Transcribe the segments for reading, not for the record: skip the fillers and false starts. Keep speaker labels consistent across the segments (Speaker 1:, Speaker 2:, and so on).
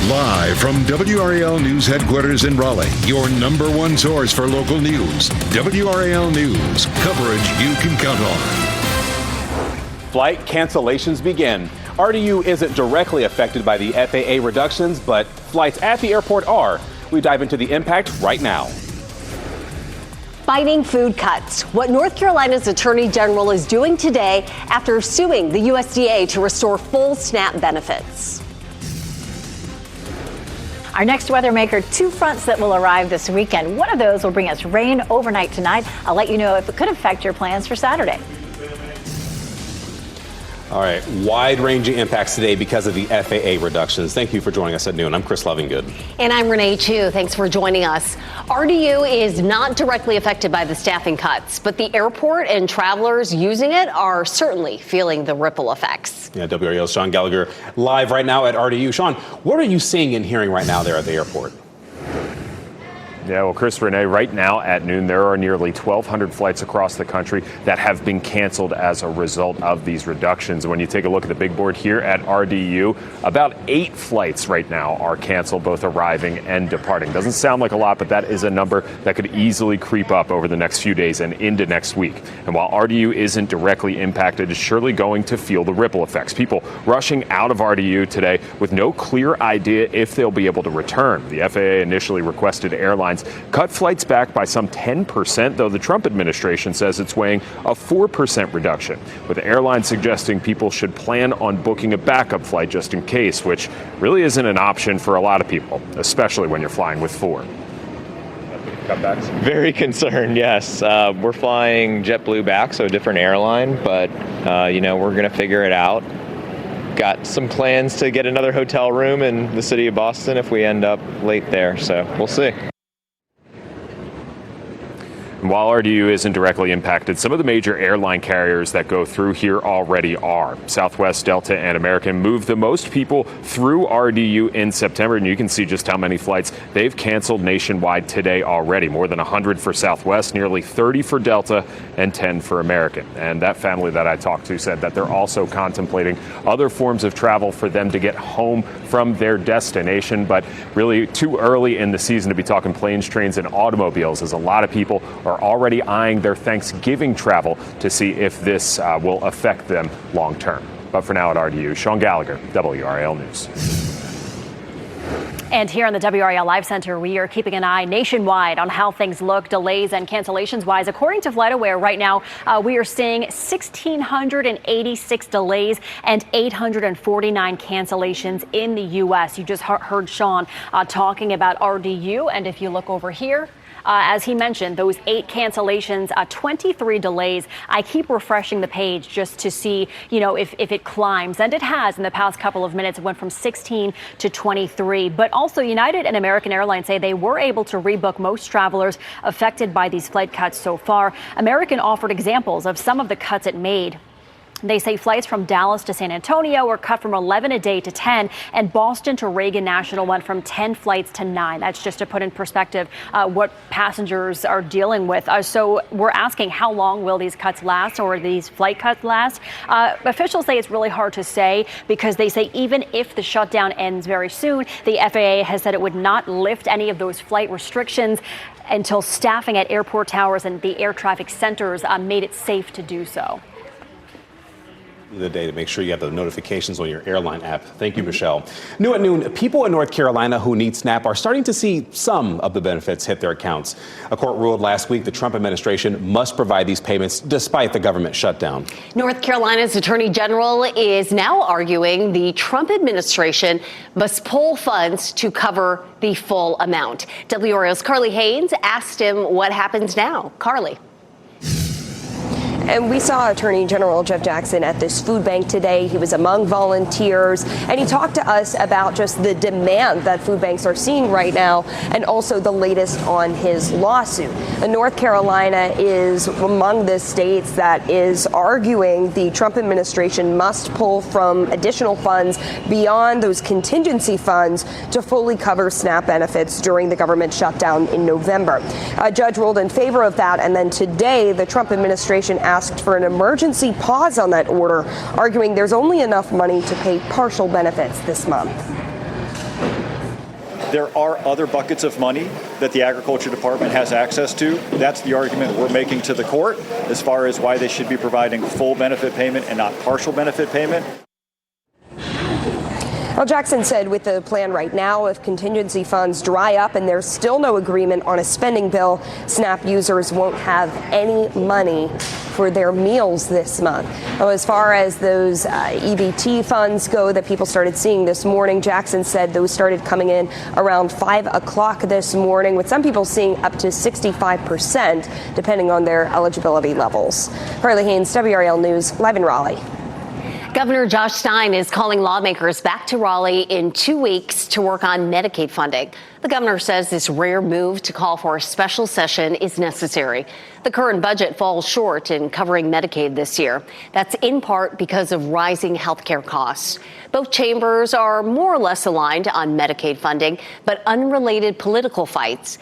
Speaker 1: Live from WRAL News headquarters in Raleigh, your number one source for local news. WRAL News, coverage you can count on.
Speaker 2: Flight cancellations begin. RDU isn't directly affected by the FAA reductions, but flights at the airport are. We dive into the impact right now.
Speaker 3: Fighting food cuts. What North Carolina's Attorney General is doing today after suing the USDA to restore full SNAP benefits.
Speaker 4: Our next weather maker, two fronts that will arrive this weekend. One of those will bring us rain overnight tonight. I'll let you know if it could affect your plans for Saturday.
Speaker 2: All right, wide-ranging impacts today because of the FAA reductions. Thank you for joining us at noon. I'm Chris Lovingood.
Speaker 3: And I'm Renee Chu. Thanks for joining us. RDU is not directly affected by the staffing cuts, but the airport and travelers using it are certainly feeling the ripple effects.
Speaker 2: Yeah, WRAL's Sean Gallagher live right now at RDU. Sean, what are you seeing and hearing right now there at the airport?
Speaker 5: Yeah, well, Chris, Renee, right now at noon, there are nearly 1,200 flights across the country that have been canceled as a result of these reductions. When you take a look at the big board here at RDU, about 8 flights right now are canceled, both arriving and departing. Doesn't sound like a lot, but that is a number that could easily creep up over the next few days and into next week. And while RDU isn't directly impacted, it's surely going to feel the ripple effects. People rushing out of RDU today with no clear idea if they'll be able to return. The FAA initially requested airlines cut flights back by some 10%, though the Trump administration says it's weighing a 4% reduction, with airlines suggesting people should plan on booking a backup flight just in case, which really isn't an option for a lot of people, especially when you're flying with 4.
Speaker 6: Cutbacks? Very concerned, yes. We're flying JetBlue back, so a different airline, but, we're going to figure it out. Got some plans to get another hotel room in the city of Boston if we end up late there, so we'll see.
Speaker 5: While RDU isn't directly impacted, some of the major airline carriers that go through here already are. Southwest, Delta, and American moved the most people through RDU in September, and you can see just how many flights they've canceled nationwide today already. More than 100 for Southwest, nearly 30 for Delta, and 10 for American. And that family that I talked to said that they're also contemplating other forms of travel for them to get home from their destination, but really too early in the season to be talking planes, trains, and automobiles, as a lot of people are already eyeing their Thanksgiving travel to see if this will affect them long term. But for now at RDU, Sean Gallagher, WRAL News.
Speaker 4: And here on the WRAL Live Center, we are keeping an eye nationwide on how things look, delays and cancellations wise. According to FlightAware, right now, we are seeing 1,686 delays and 849 cancellations in the U.S. You just heard Sean talking about RDU. And if you look over here, as he mentioned, those 8 cancellations, 23 delays. I keep refreshing the page just to see, if it climbs. And it has in the past couple of minutes. It went from 16 to 23. But also United and American Airlines say they were able to rebook most travelers affected by these flight cuts so far. American offered examples of some of the cuts it made. They say flights from Dallas to San Antonio were cut from 11 a day to 10, and Boston to Reagan National went from 10 flights to 9. That's just to put in perspective what passengers are dealing with. So we're asking, how long will these cuts last, or these flight cuts last? Officials say it's really hard to say, because they say even if the shutdown ends very soon, the FAA has said it would not lift any of those flight restrictions until staffing at airport towers and the air traffic centers made it safe to do so.
Speaker 2: The day to make sure you have the notifications on your airline app. Thank you, Michelle. New at noon, people in North Carolina who need SNAP are starting to see some of the benefits hit their accounts. A court ruled last week the Trump administration must provide these payments despite the government shutdown.
Speaker 3: North Carolina's Attorney General is now arguing the Trump administration must pull funds to cover the full amount. WRAL's Carly Haynes asked him what happens now. Carly.
Speaker 7: And we saw Attorney General Jeff Jackson at this food bank today. He was among volunteers, and he talked to us about just the demand that food banks are seeing right now, and also the latest on his lawsuit. And North Carolina is among the states that is arguing the Trump administration must pull from additional funds beyond those contingency funds to fully cover SNAP benefits during the government shutdown in November. A judge ruled in favor of that, and then today the Trump administration asked for an emergency pause on that order, arguing there's only enough money to pay partial benefits this month.
Speaker 8: There are other buckets of money that the Agriculture Department has access to. That's the argument we're making to the court as far as why they should be providing full benefit payment and not partial benefit payment.
Speaker 7: Well, Jackson said with the plan right now, if contingency funds dry up and there's still no agreement on a spending bill, SNAP users won't have any money for their meals this month. Well, as far as those EBT funds go that people started seeing this morning, Jackson said those started coming in around 5 o'clock this morning, with some people seeing up to 65%, depending on their eligibility levels. Carly Haynes, WRAL News, live in Raleigh.
Speaker 3: Governor Josh Stein is calling lawmakers back to Raleigh in 2 weeks to work on Medicaid funding. The governor says this rare move to call for a special session is necessary. The current budget falls short in covering Medicaid this year. That's in part because of rising health care costs. Both chambers are more or less aligned on Medicaid funding, but unrelated political fights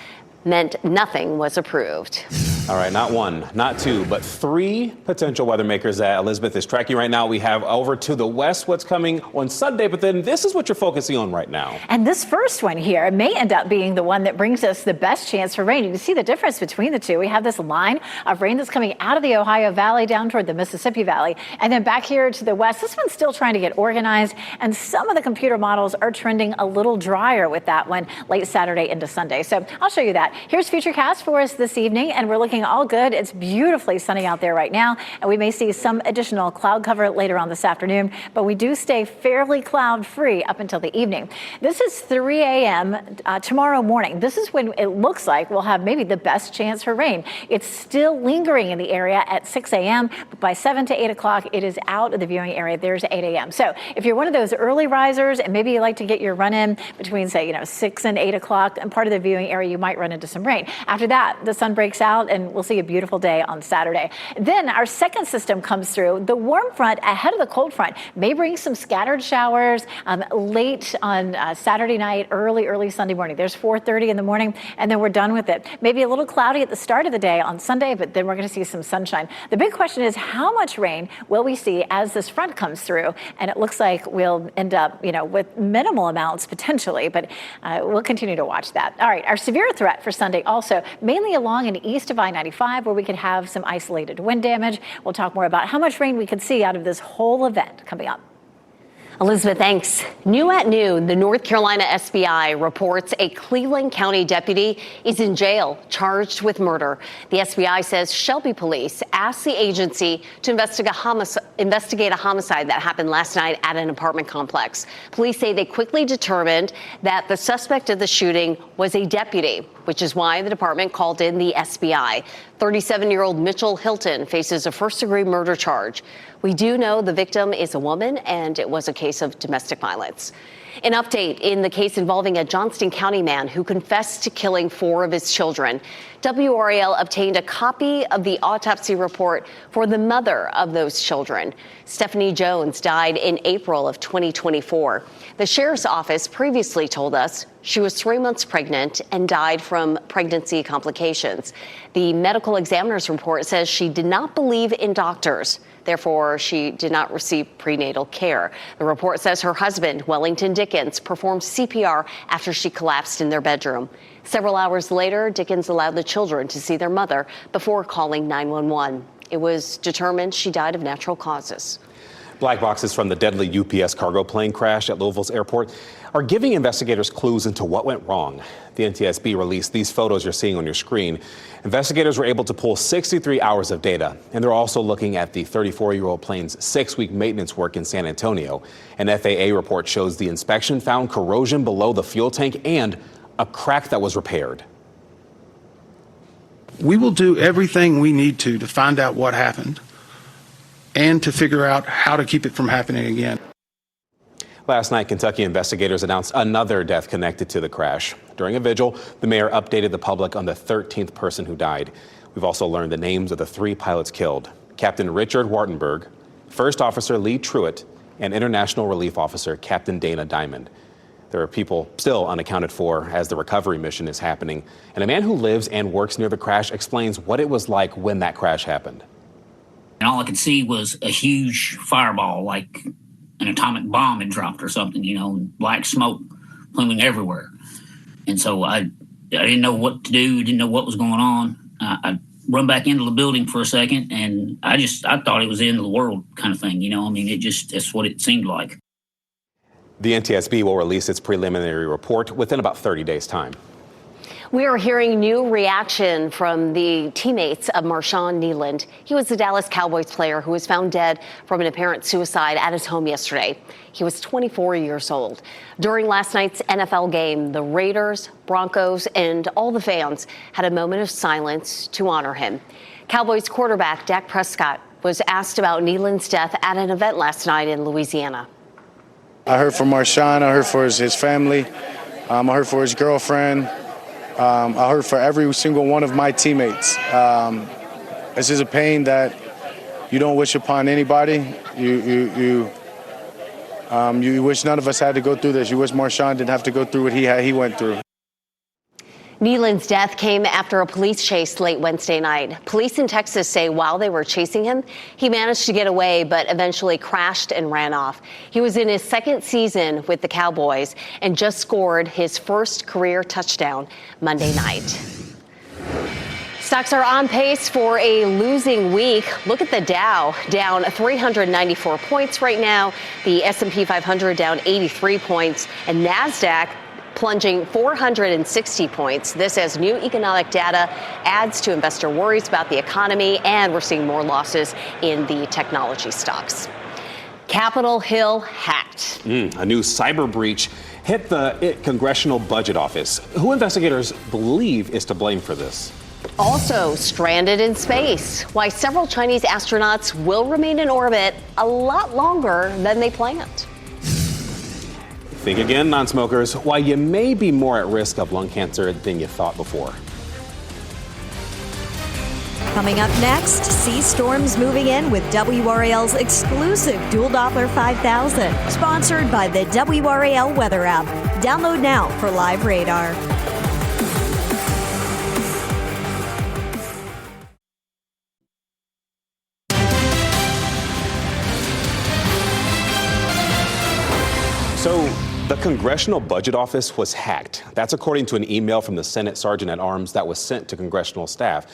Speaker 3: meant nothing was approved.
Speaker 2: All right, not one, not two, but three potential weather makers that Elizabeth is tracking right now. We have over to the west what's coming on Sunday, but then this is what you're focusing on right now.
Speaker 9: And this first one here may end up being the one that brings us the best chance for rain. You can see the difference between the two. We have this line of rain that's coming out of the Ohio Valley down toward the Mississippi Valley. And then back here to the west, this one's still trying to get organized. And some of the computer models are trending a little drier with that one late Saturday into Sunday. So I'll show you that. Here's Futurecast for us this evening, and we're looking all good. It's beautifully sunny out there right now, and we may see some additional cloud cover later on this afternoon, but we do stay fairly cloud free up until the evening. This is 3 a.m. Tomorrow morning. This is when it looks like we'll have maybe the best chance for rain. It's still lingering in the area at 6 a.m., but by 7 to 8 o'clock, it is out of the viewing area. There's 8 a.m. So if you're one of those early risers and maybe you like to get your run in between, say, 6 and 8 o'clock and part of the viewing area, you might run into some rain. After that, the sun breaks out and we'll see a beautiful day on Saturday. Then our second system comes through. The warm front ahead of the cold front may bring some scattered showers late on Saturday night, early Sunday morning. There's 4:30 in the morning, and then we're done with it. Maybe a little cloudy at the start of the day on Sunday, but then we're going to see some sunshine. The big question is, how much rain will we see as this front comes through? And it looks like we'll end up, with minimal amounts potentially, but we'll continue to watch that. All right, our severe threat for Sunday also mainly along and east of I-95, where we could have some isolated wind damage. We'll talk more about how much rain we could see out of this whole event coming up.
Speaker 3: Elizabeth, thanks. New at noon, the North Carolina SBI reports a Cleveland County deputy is in jail, charged with murder. The SBI says Shelby police asked the agency to investigate a homicide that happened last night at an apartment complex. Police say they quickly determined that the suspect of the shooting was a deputy, which is why the department called in the SBI. 37-year-old Mitchell Hilton faces a first-degree murder charge. We do know the victim is a woman, and it was a case of domestic violence. An update in the case involving a Johnston County man who confessed to killing 4 of his children. WRAL obtained a copy of the autopsy report for the mother of those children. Stephanie Jones died in April of 2024. The sheriff's office previously told us she was 3 months pregnant and died from pregnancy complications. The medical examiner's report says she did not believe in doctors. Therefore, she did not receive prenatal care. The report says her husband, Wellington Dickens, performed CPR after she collapsed in their bedroom. Several hours later, Dickens allowed the children to see their mother before calling 911. It was determined she died of natural causes.
Speaker 2: Black boxes from the deadly UPS cargo plane crash at Louisville's airport are giving investigators clues into what went wrong. The NTSB released these photos you're seeing on your screen. Investigators were able to pull 63 hours of data, and they're also looking at the 34-year-old plane's 6-week maintenance work in San Antonio. An FAA report shows the inspection found corrosion below the fuel tank and a crack that was repaired.
Speaker 10: We will do everything we need to find out what happened and to figure out how to keep it from happening again.
Speaker 2: Last night, Kentucky investigators announced another death connected to the crash. During a vigil, the mayor updated the public on the 13th person who died. We've also learned the names of the 3 pilots killed: Captain Richard Wartenberg, First Officer Lee Truitt, and International Relief Officer Captain Dana Diamond. There are people still unaccounted for as the recovery mission is happening. And a man who lives and works near the crash explains what it was like when that crash happened.
Speaker 11: And all I could see was a huge fireball, like an atomic bomb had dropped or something, black smoke pluming everywhere. And so I didn't know what to do, didn't know what was going on. I run back into the building for a second, and I thought it was the end of the world kind of thing. I mean, that's what it seemed like.
Speaker 2: The NTSB will release its preliminary report within about 30 days' time.
Speaker 3: We are hearing new reaction from the teammates of Marshawn Kneeland. He was the Dallas Cowboys player who was found dead from an apparent suicide at his home yesterday. He was 24 years old. During last night's NFL game, the Raiders, Broncos, and all the fans had a moment of silence to honor him. Cowboys quarterback Dak Prescott was asked about Kneeland's death at an event last night in Louisiana.
Speaker 12: I heard from Marshawn. I heard for his family. I heard for his girlfriend. I heard for every single one of my teammates. This is a pain that you don't wish upon anybody. You wish none of us had to go through this. You wish Marshawn didn't have to go through what he went through.
Speaker 3: Kneeland's death came after a police chase late Wednesday night. Police in Texas say while they were chasing him, he managed to get away, but eventually crashed and ran off. He was in his second season with the Cowboys and just scored his first career touchdown Monday night. Stocks are on pace for a losing week. Look at the Dow, down 394 points right now. The S&P 500 down 83 points, and NASDAQ plunging 460 points. This as new economic data adds to investor worries about the economy, and we're seeing more losses in the technology stocks. Capitol Hill hacked.
Speaker 2: A new cyber breach hit the Congressional Budget Office. Who investigators believe is to blame for this?
Speaker 3: Also stranded in space. Why several Chinese astronauts will remain in orbit a lot longer than they planned.
Speaker 2: Think again, non-smokers, why you may be more at risk of lung cancer than you thought before.
Speaker 13: Coming up next, sea storms moving in with WRAL's exclusive Dual Doppler 5000. Sponsored by the WRAL Weather app. Download now for live radar.
Speaker 2: So, the Congressional Budget Office was hacked. That's according to an email from the Senate Sergeant at Arms that was sent to congressional staff.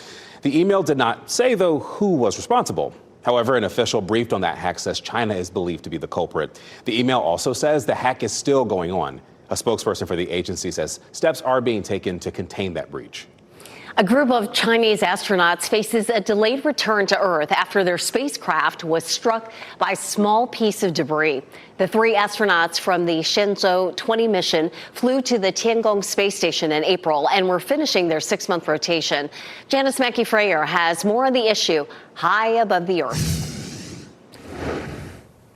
Speaker 2: The email did not say, though, who was responsible. However, an official briefed on that hack says China is believed to be the culprit. The email also says the hack is still going on. A spokesperson for the agency says steps are being taken to contain that breach.
Speaker 3: A group of Chinese astronauts faces a delayed return to Earth after their spacecraft was struck by a small piece of debris. The 3 astronauts from the Shenzhou 20 mission flew to the Tiangong space station in April and were finishing their 6-month rotation. Janice Mackey-Freyer has more on the issue high above the Earth.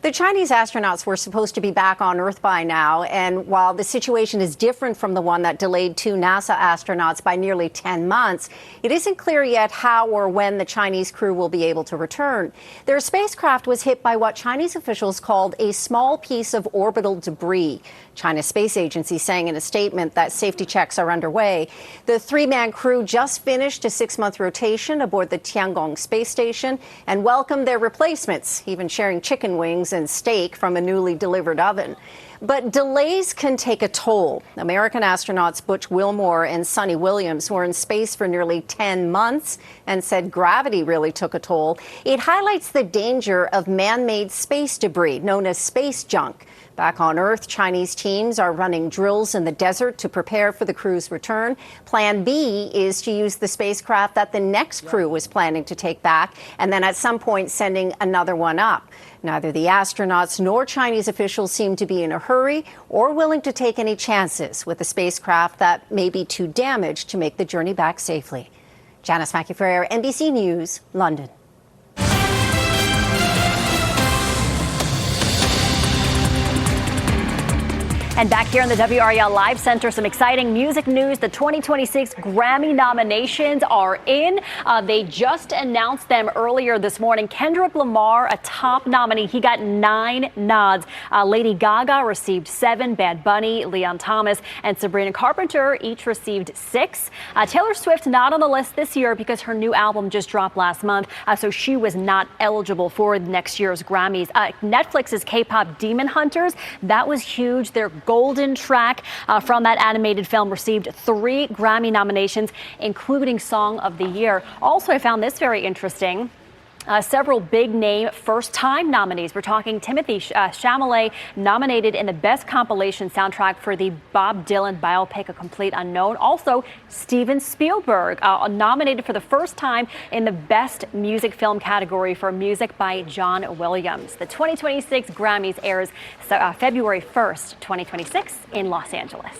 Speaker 14: The Chinese astronauts were supposed to be back on Earth by now, and while the situation is different from the one that delayed 2 NASA astronauts by nearly 10 months, it isn't clear yet how or when the Chinese crew will be able to return. Their spacecraft was hit by what Chinese officials called a small piece of orbital debris. China's space agency saying in a statement that safety checks are underway. The 3-man crew just finished a 6-month rotation aboard the Tiangong space station and welcomed their replacements, even sharing chicken wings and steak from a newly delivered oven. But delays can take a toll. American astronauts Butch Wilmore and Sonny Williams were in space for nearly 10 months and said gravity really took a toll. It highlights the danger of man-made space debris known as space junk. Back on Earth, Chinese teams are running drills in the desert to prepare for the crew's return. Plan B is to use the spacecraft that the next crew was planning to take back, and then at some point sending another one up. Neither the astronauts nor Chinese officials seem to be in a hurry or willing to take any chances with a spacecraft that may be too damaged to make the journey back safely. Janice Mackey-Freyer, NBC News, London.
Speaker 4: And back here in the WRAL Live Center, some exciting music news. The 2026 Grammy nominations are in. They just announced them earlier this morning. Kendrick Lamar, a top nominee. He got 9 nods. Lady Gaga received 7. Bad Bunny, Leon Thomas, and Sabrina Carpenter each received 6. Taylor Swift not on the list this year because her new album just dropped last month, so she was not eligible for next year's Grammys. Netflix's K-pop Demon Hunters, that was huge. Their golden track from that animated film received 3 Grammy nominations, including Song of the Year. Also, I found this very interesting. Several big-name first-time nominees. We're talking Timothée Chalamet, nominated in the Best Compilation Soundtrack for the Bob Dylan biopic, A Complete Unknown. Also, Steven Spielberg, nominated for the first time in the Best Music Film category for music by John Williams. The 2026 Grammys airs February 1st, 2026 in Los Angeles.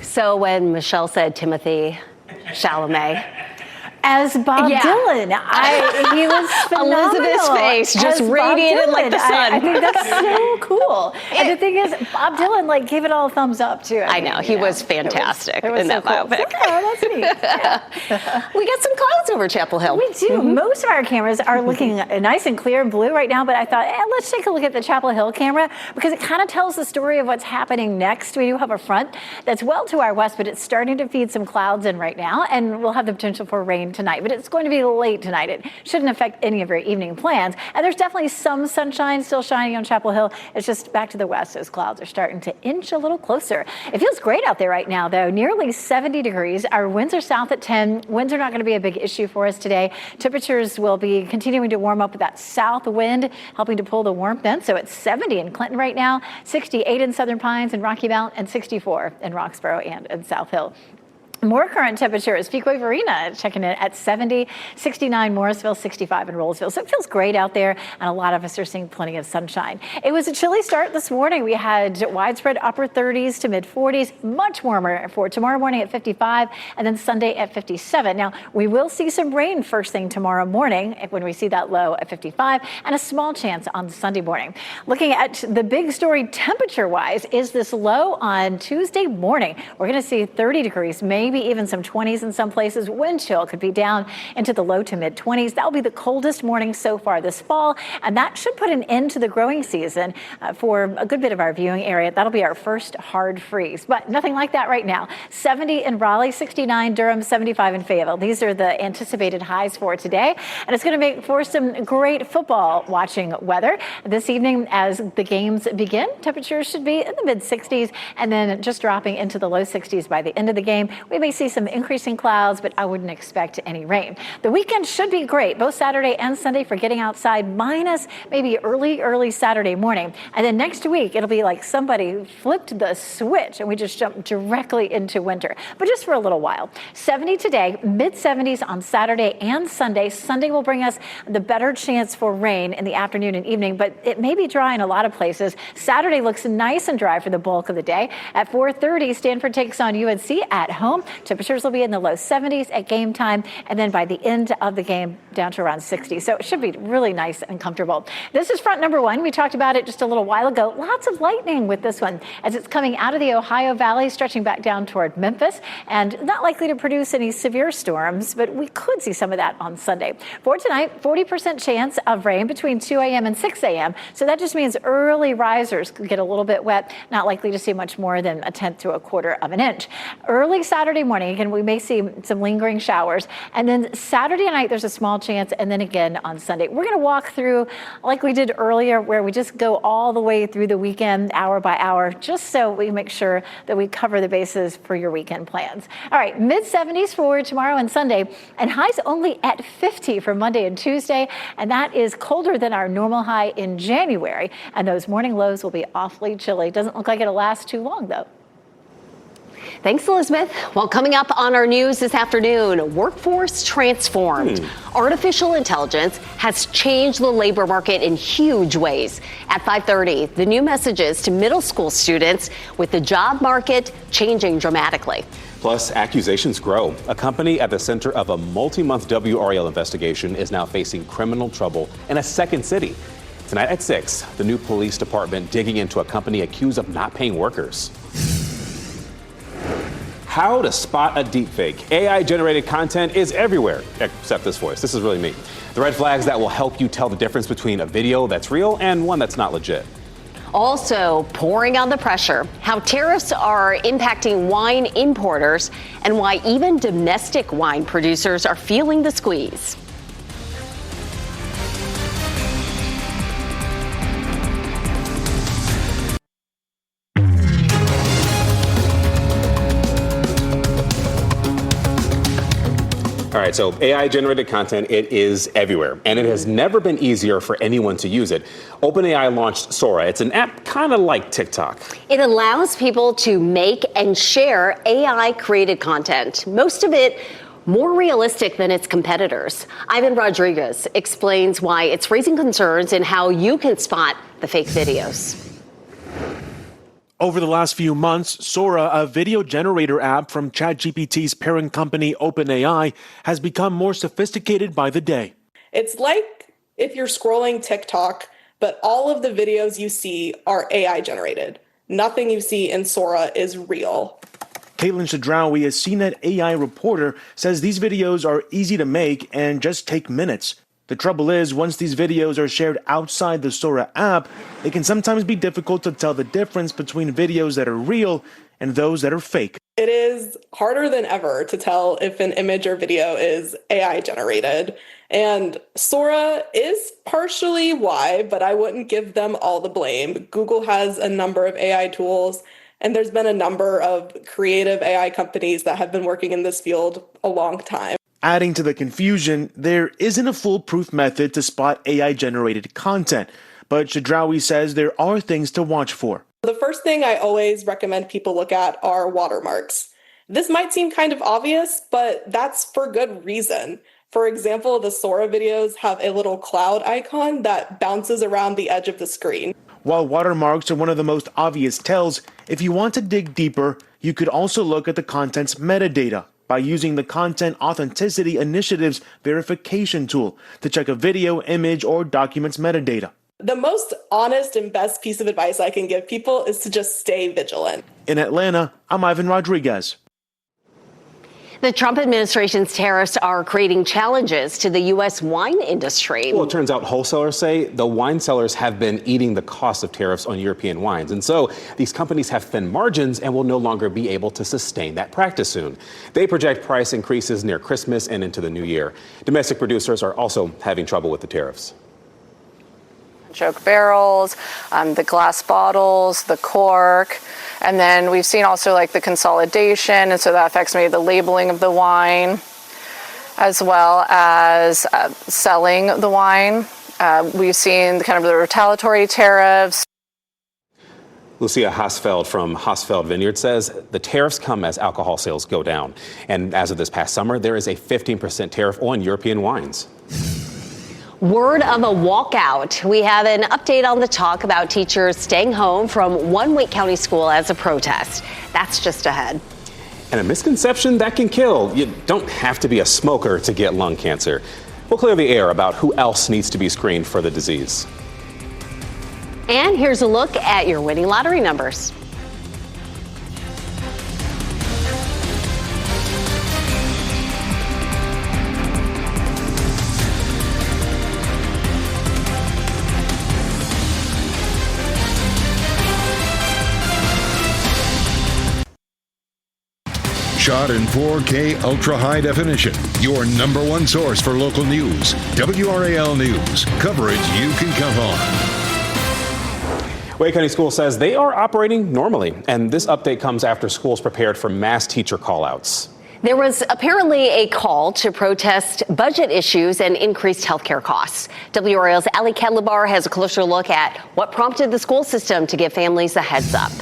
Speaker 3: So when Michelle said Timothée Chalamet,
Speaker 9: as Bob Dylan, he was phenomenal.
Speaker 3: Elizabeth's face just radiated like the sun.
Speaker 9: I think that's so cool. And the thing is, Bob Dylan gave it all a thumbs up too.
Speaker 3: I know he was fantastic
Speaker 9: it was
Speaker 3: in that
Speaker 9: so cool.
Speaker 3: biopic.
Speaker 9: Oh, that's neat. Yeah.
Speaker 3: We got some clouds over Chapel Hill.
Speaker 9: We do. Most of our cameras are looking nice and clear and blue right now, but I thought, let's take a look at the Chapel Hill camera because it kind of tells the story of what's happening next. We do have a front that's well to our west, but it's starting to feed some clouds in right now, and we'll have the potential for rain tonight, but it's going to be late tonight. It shouldn't affect any of your evening plans. And there's definitely some sunshine still shining on Chapel Hill. It's just back to the west. Those clouds are starting to inch a little closer. It feels great out there right now, though. Nearly 70 degrees. Our winds are south at 10. Winds are not going to be a big issue for us today. Temperatures will be continuing to warm up with that south wind, helping to pull the warmth in. So it's 70 in Clinton right now, 68 in Southern Pines and Rocky Mount, and 64 in Roxborough and in South Hill. More current temperatures. Fuquay Varina checking in at 70, 69 Morrisville, 65 in Rollsville. So it feels great out there, and a lot of us are seeing plenty of sunshine. It was a chilly start this morning. We had widespread upper 30s to mid 40s, much warmer for tomorrow morning at 55, and then Sunday at 57. Now, we will see some rain first thing tomorrow morning when we see that low at 55, and a small chance on Sunday morning. Looking at the big story temperature-wise is this low on Tuesday morning. We're going to see 30 degrees, maybe even some 20s in some places. Wind chill could be down into the low to mid 20s. That'll be the coldest morning so far this fall, and that should put an end to the growing season for a good bit of our viewing area. That'll be our first hard freeze, but nothing like that right now. 70 in Raleigh, 69 Durham, 75 in Fayetteville. These are the anticipated highs for today, and it's going to make for some great football watching weather this evening as the games begin. Temperatures should be in the mid 60s and then just dropping into the low 60s by the end of the game. We may see some increasing clouds, but I wouldn't expect any rain. The weekend should be great, both Saturday and Sunday for getting outside, minus maybe early Saturday morning. And then next week, it'll be like somebody flipped the switch and we just jumped directly into winter, but just for a little while. 70 today, mid 70s on Saturday and Sunday. Sunday will bring us the better chance for rain in the afternoon and evening, but it may be dry in a lot of places. Saturday looks nice and dry for the bulk of the day. At 4:30, Stanford takes on UNC at home. Temperatures will be in the low 70s at game time, and then by the end of the game, down to around 60. So it should be really nice and comfortable. This is front number 1. We talked about it just a little while ago. Lots of lightning with this one as it's coming out of the Ohio Valley, stretching back down toward Memphis, and not likely to produce any severe storms, but we could see some of that on Sunday. For tonight, 40% chance of rain between 2 a.m. and 6 a.m. So that just means early risers could get a little bit wet, not likely to see much more than 1/10 to 1/4 of an inch. Early Saturday morning, again, we may see some lingering showers. And then Saturday night, there's a small chance. And then again on Sunday. We're going to walk through like we did earlier, where we just go all the way through the weekend, hour by hour, just so we make sure that we cover the bases for your weekend plans. All right, mid 70s for tomorrow and Sunday, and highs only at 50 for Monday and Tuesday. And that is colder than our normal high in January. And those morning lows will be awfully chilly. Doesn't look like it'll last too long, though.
Speaker 3: Thanks, Elizabeth. Well, coming up on our news this afternoon, workforce transformed. Artificial intelligence has changed the labor market in huge ways. At 5:30, the new messages to middle school students with the job market changing dramatically.
Speaker 2: Plus, accusations grow. A company at the center of a multi-month WRAL investigation is now facing criminal trouble in a second city. Tonight at 6, the new police department digging into a company accused of not paying workers. How to spot a deepfake. AI-generated content is everywhere, except this voice. This is really me. The red flags that will help you tell the difference between a video that's real and one that's not legit.
Speaker 3: Also pouring on the pressure, how tariffs are impacting wine importers and why even domestic wine producers are feeling the squeeze.
Speaker 2: right, so AI-generated content, it is everywhere, and it has never been easier for anyone to use it. OpenAI launched Sora. It's an app kind of like TikTok.
Speaker 3: It allows people to make and share AI-created content, most of it more realistic than its competitors. Ivan Rodriguez explains why it's raising concerns and how you can spot the fake videos.
Speaker 15: Over the last few months, Sora, a video generator app from ChatGPT's parent company OpenAI, has become more sophisticated by the day.
Speaker 16: It's like if you're scrolling TikTok, but all of the videos you see are AI generated. Nothing you see in Sora is real.
Speaker 15: Caitlin Shadrawi, a CNET AI reporter, says these videos are easy to make and just take minutes. The trouble is, once these videos are shared outside the Sora app, it can sometimes be difficult to tell the difference between videos that are real and those that are fake.
Speaker 16: It is harder than ever to tell if an image or video is AI generated. And Sora is partially why, but I wouldn't give them all the blame. Google has a number of AI tools, and there's been a number of creative AI companies that have been working in this field a long time.
Speaker 15: Adding to the confusion, there isn't a foolproof method to spot AI-generated content, but Shadrawi says there are things to watch for.
Speaker 16: The first thing I always recommend people look at are watermarks. This might seem kind of obvious, but that's for good reason. For example, the Sora videos have a little cloud icon that bounces around the edge of the screen.
Speaker 15: While watermarks are one of the most obvious tells, if you want to dig deeper, you could also look at the content's metadata by using the Content Authenticity Initiative's verification tool to check a video, image, or document's metadata.
Speaker 16: The most honest and best piece of advice I can give people is to just stay vigilant.
Speaker 15: In Atlanta, I'm Ivan Rodriguez.
Speaker 3: The Trump administration's tariffs are creating challenges to the U.S. wine industry.
Speaker 2: Well, it turns out wholesalers say the wine sellers have been eating the cost of tariffs on European wines. And so these companies have thin margins and will no longer be able to sustain that practice soon. They project price increases near Christmas and into the new year. Domestic producers are also having trouble with the tariffs.
Speaker 17: Joke barrels, the glass bottles, the cork, and then we've seen also like the consolidation, and so that affects maybe the labeling of the wine, as well as selling the wine. We've seen kind of the retaliatory tariffs.
Speaker 2: Lucia Haasfeld from Haasfeld Vineyard says the tariffs come as alcohol sales go down. And as of this past summer, there is a 15% tariff on European wines.
Speaker 3: Word of a walkout. We have an update on the talk about teachers staying home from one Wake County school as a protest. That's just ahead.
Speaker 2: And a misconception that can kill. You don't have to be a smoker to get lung cancer. We'll clear the air about who else needs to be screened for the disease.
Speaker 3: And here's a look at your winning lottery numbers.
Speaker 1: Shot in 4K ultra high definition. Your number one source for local news. WRAL News. Coverage you can count on.
Speaker 2: Wake County School says they are operating normally. And this update comes after schools prepared for mass teacher callouts.
Speaker 3: There was apparently a call to protest budget issues and increased healthcare costs. WRAL's Ali Kedlabar has a closer look at what prompted the school system to give families a heads up.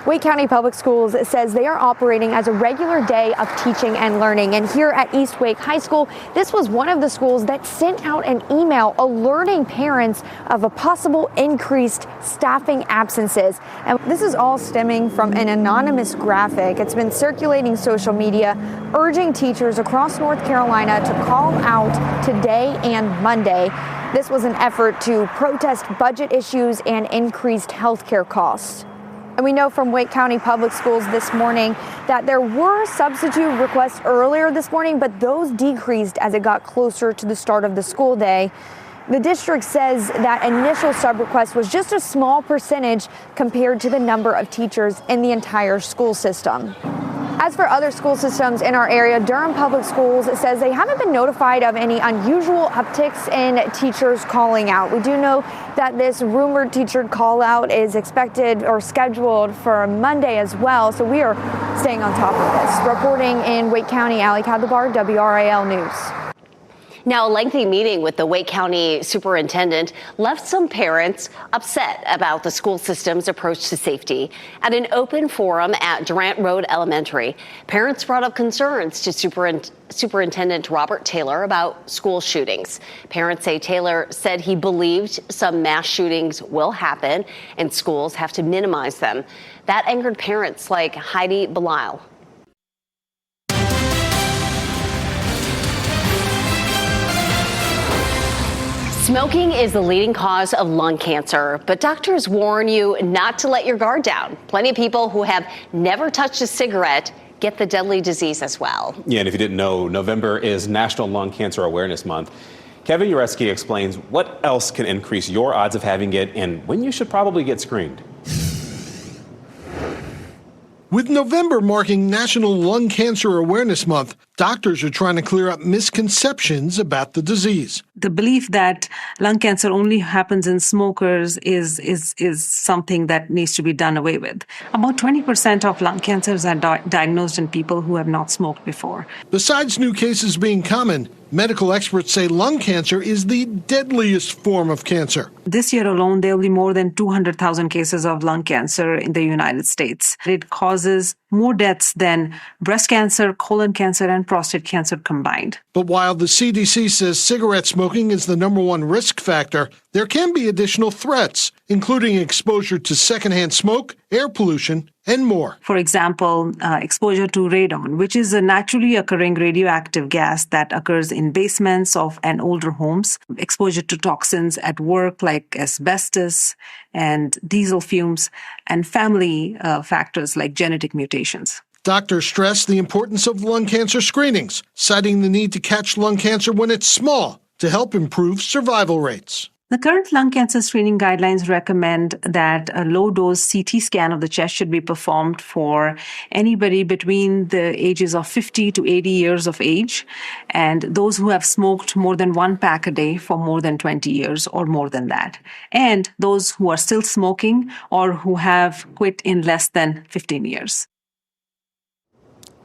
Speaker 18: Wake County Public Schools says they are operating as a regular day of teaching and learning. And here at East Wake High School, this was one of the schools that sent out an email alerting parents of a possible increased staffing absences. And this is all stemming from an anonymous graphic. It's been circulating social media, urging teachers across North Carolina to call out today and Monday. This was an effort to protest budget issues and increased healthcare costs. And we know from Wake County Public Schools this morning that there were substitute requests earlier this morning, but those decreased as it got closer to the start of the school day. The district says that initial sub request was just a small percentage compared to the number of teachers in the entire school system. As for other school systems in our area, Durham Public Schools says they haven't been notified of any unusual upticks in teachers calling out. We do know that this rumored teacher call out is expected or scheduled for Monday as well, so we are staying on top of this. Reporting in Wake County, Allie Cadlebar, WRAL News.
Speaker 3: Now, a lengthy meeting with the Wake County superintendent left some parents upset about the school system's approach to safety. At an open forum at Durant Road Elementary, parents brought up concerns to Superintendent Robert Taylor about school shootings. Parents say Taylor said he believed some mass shootings will happen and schools have to minimize them. That angered parents like Heidi Belisle. Smoking is the leading cause of lung cancer, but doctors warn you not to let your guard down. Plenty of people who have never touched a cigarette get the deadly disease as well.
Speaker 2: Yeah, and if you didn't know, November is National Lung Cancer Awareness Month. Kevin Ureski explains what else can increase your odds of having it and when you should probably get screened.
Speaker 19: With November marking National Lung Cancer Awareness Month, doctors are trying to clear up misconceptions about the disease.
Speaker 20: The belief that lung cancer only happens in smokers is something that needs to be done away with. About 20% of lung cancers are diagnosed in people who have not smoked before.
Speaker 19: Besides new cases being common, medical experts say lung cancer is the deadliest form of cancer.
Speaker 20: This year alone, there will be more than 200,000 cases of lung cancer in the United States. It causes more deaths than breast cancer, colon cancer, and prostate cancer combined.
Speaker 19: But while the CDC says cigarette smoking is the #1 risk factor, there can be additional threats, including exposure to secondhand smoke, air pollution, and more.
Speaker 20: For example, exposure to radon, which is a naturally occurring radioactive gas that occurs in basements of and older homes. Exposure to toxins at work like asbestos and diesel fumes, and family factors like genetic mutations.
Speaker 19: Doctors stress the importance of lung cancer screenings, citing the need to catch lung cancer when it's small to help improve survival rates.
Speaker 20: The current lung cancer screening guidelines recommend that a low-dose CT scan of the chest should be performed for anybody between the ages of 50 to 80 years of age, and those who have smoked more than one pack a day for more than 20 years or more than that, and those who are still smoking or who have quit in less than 15 years.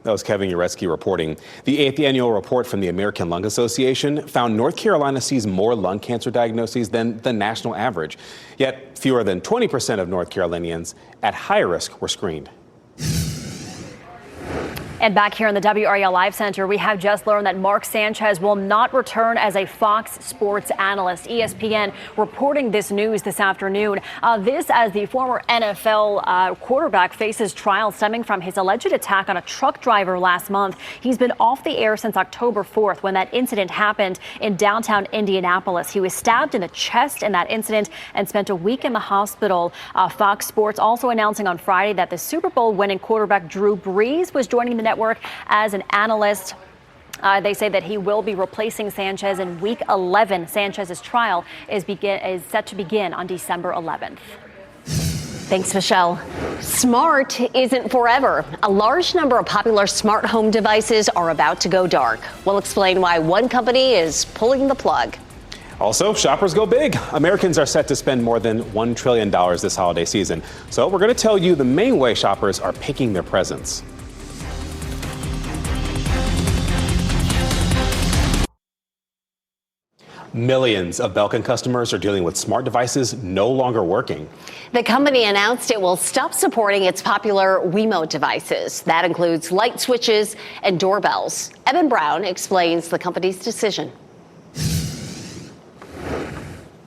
Speaker 2: That was Kevin Ureski reporting. The 8th annual report from the American Lung Association found North Carolina sees more lung cancer diagnoses than the national average. Yet fewer than 20% of North Carolinians at high risk were screened.
Speaker 4: And back here in the WRAL Live Center, we have just learned that Mark Sanchez will not return as a Fox Sports analyst. ESPN reporting this news this afternoon. This as the former NFL quarterback faces trial stemming from his alleged attack on a truck driver last month. He's been off the air since October 4th when that incident happened in downtown Indianapolis. He was stabbed in the chest in that incident and spent a week in the hospital. Fox Sports also announcing on Friday that the Super Bowl winning quarterback Drew Brees was joining the network as an analyst. They say that he will be replacing Sanchez in Week 11. Sanchez's trial is set to begin on December 11th.
Speaker 3: Thanks, Michelle. Smart isn't forever. A large number of popular smart home devices are about to go dark. We'll explain why one company is pulling the plug.
Speaker 2: Also, shoppers go big. Americans are set to spend more than $1 trillion this holiday season. So we're going to tell you the main way shoppers are picking their presents. Millions of Belkin customers are dealing with smart devices no longer working.
Speaker 3: The company announced it will stop supporting its popular Wemo devices. That includes light switches and doorbells. Evan Brown explains the company's decision.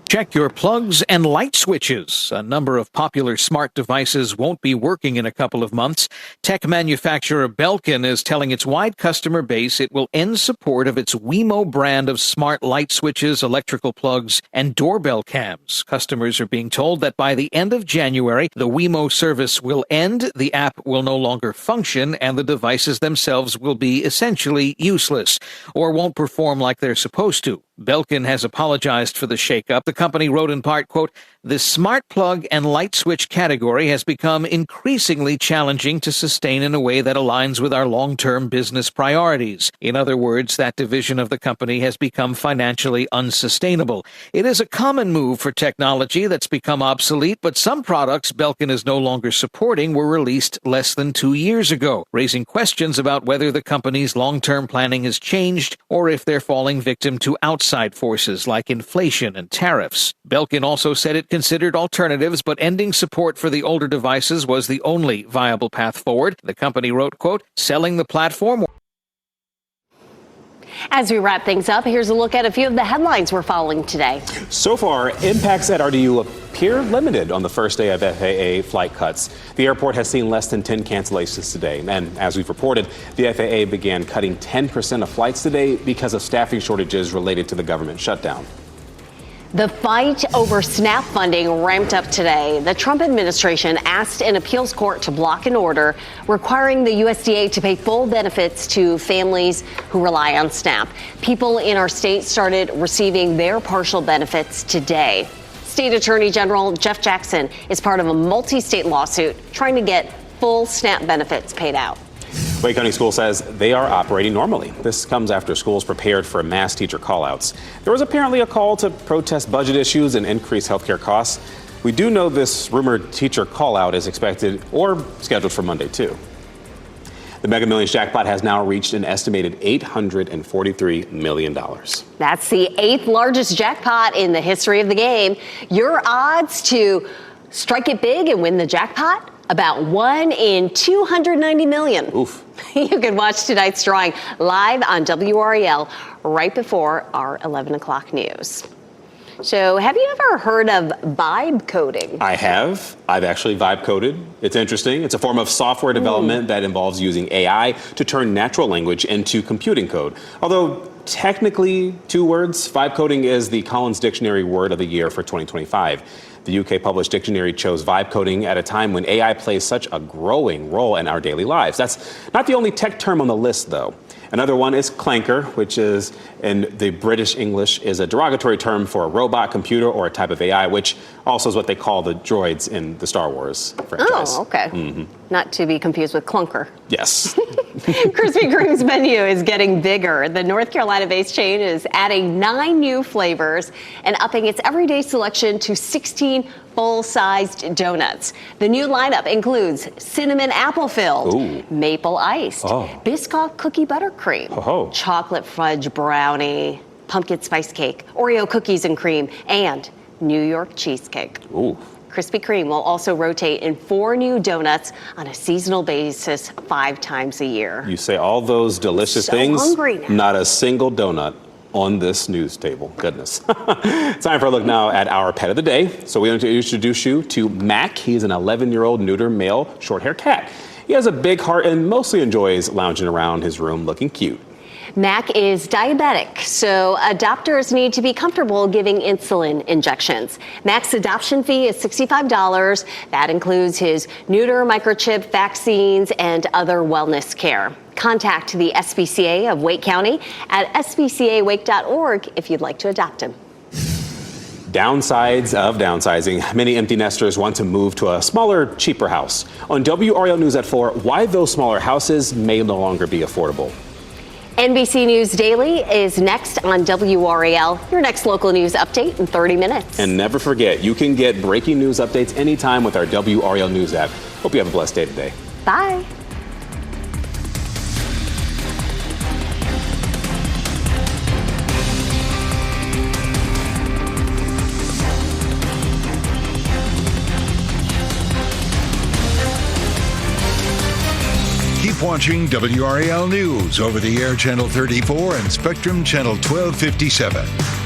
Speaker 21: Check your plugs and light switches. A number of popular smart devices won't be working in a couple of months. Tech manufacturer Belkin is telling its wide customer base it will end support of its Wemo brand of smart light switches, electrical plugs, and doorbell cams. Customers are being told that by the end of January, the Wemo service will end, the app will no longer function, and the devices themselves will be essentially useless or won't perform like they're supposed to. Belkin has apologized for the shakeup. The company wrote in part, quote, The smart plug and light switch category has become increasingly challenging to sustain in a way that aligns with our long-term business priorities. In other words, that division of the company has become financially unsustainable. It is a common move for technology that's become obsolete, but some products Belkin is no longer supporting were released less than 2 years ago, raising questions about whether the company's long-term planning has changed or if they're falling victim to outside forces like inflation and tariffs. Belkin also said it considered alternatives, but ending support for the older devices was the only viable path forward. The company wrote, quote, selling the platform.
Speaker 3: As we wrap things up, here's a look at a few of the headlines we're following today.
Speaker 2: So far, impacts at RDU appear limited on the first day of FAA flight cuts. The airport has seen less than 10 cancellations today. And as we've reported, the FAA began cutting 10% of flights today because of staffing shortages related to the government shutdown.
Speaker 3: The fight over SNAP funding ramped up today. The Trump administration asked an appeals court to block an order requiring the USDA to pay full benefits to families who rely on SNAP. People in our state started receiving their partial benefits today. State Attorney General Jeff Jackson is part of a multi-state lawsuit trying to get full SNAP benefits paid out.
Speaker 2: Wake County School says they are operating normally. This comes after schools prepared for mass teacher callouts. There was apparently a call to protest budget issues and increase healthcare costs. We do know this rumored teacher callout is expected or scheduled for Monday, too. The Mega Millions jackpot has now reached an estimated $843 million.
Speaker 3: That's the 8th largest jackpot in the history of the game. Your odds to strike it big and win the jackpot? About 1 in 290 million.
Speaker 2: Oof.
Speaker 3: You can watch tonight's drawing live on WRAL right before our 11 o'clock news. So have you ever heard of vibe coding?
Speaker 2: I have. I've actually vibe coded. It's interesting. It's a form of software development that involves using AI to turn natural language into computing code. Although technically 2 words, vibe coding is the Collins Dictionary Word of the Year for 2025. The UK Published Dictionary chose vibe coding at a time when AI plays such a growing role in our daily lives. That's not the only tech term on the list, though. Another one is clanker, which is, in the British English, is a derogatory term for a robot, computer, or a type of AI, which also is what they call the droids in the Star Wars franchise.
Speaker 3: Oh, okay.
Speaker 2: Mm-hmm.
Speaker 3: Not to be confused with clunker.
Speaker 2: Yes.
Speaker 3: Krispy Kreme's menu is getting bigger. The North Carolina-based chain is adding 9 new flavors and upping its everyday selection to 16 full-sized donuts. The new lineup includes cinnamon apple-filled, maple iced, Biscoff cookie buttercream, chocolate fudge brownie, pumpkin spice cake, Oreo cookies and cream, and New York cheesecake.
Speaker 2: Ooh.
Speaker 3: Krispy Kreme will also rotate in 4 new donuts on a seasonal basis 5 times a year.
Speaker 2: You say all those delicious things,
Speaker 3: hungry now.
Speaker 2: Not a single donut on this news table. Goodness. Time for a look now at our pet of the day. So we want to introduce you to Mac. He's an 11-year-old neuter male short-hair cat. He has a big heart and mostly enjoys lounging around his room looking cute.
Speaker 3: Mac is diabetic, so adopters need to be comfortable giving insulin injections. Mac's adoption fee is $65. That includes his neuter, microchip, vaccines, and other wellness care. Contact the SPCA of Wake County at sbcawake.org if you'd like to adopt him.
Speaker 2: Downsides of downsizing. Many empty nesters want to move to a smaller, cheaper house. On WRAL News at 4, why those smaller houses may no longer be affordable.
Speaker 3: NBC News Daily is next on WRAL, your next local news update in 30 minutes.
Speaker 2: And never forget, you can get breaking news updates anytime with our WRAL News app. Hope you have a blessed day today.
Speaker 3: Bye.
Speaker 1: Keep watching WRAL News over the air channel 34 and Spectrum channel 1257.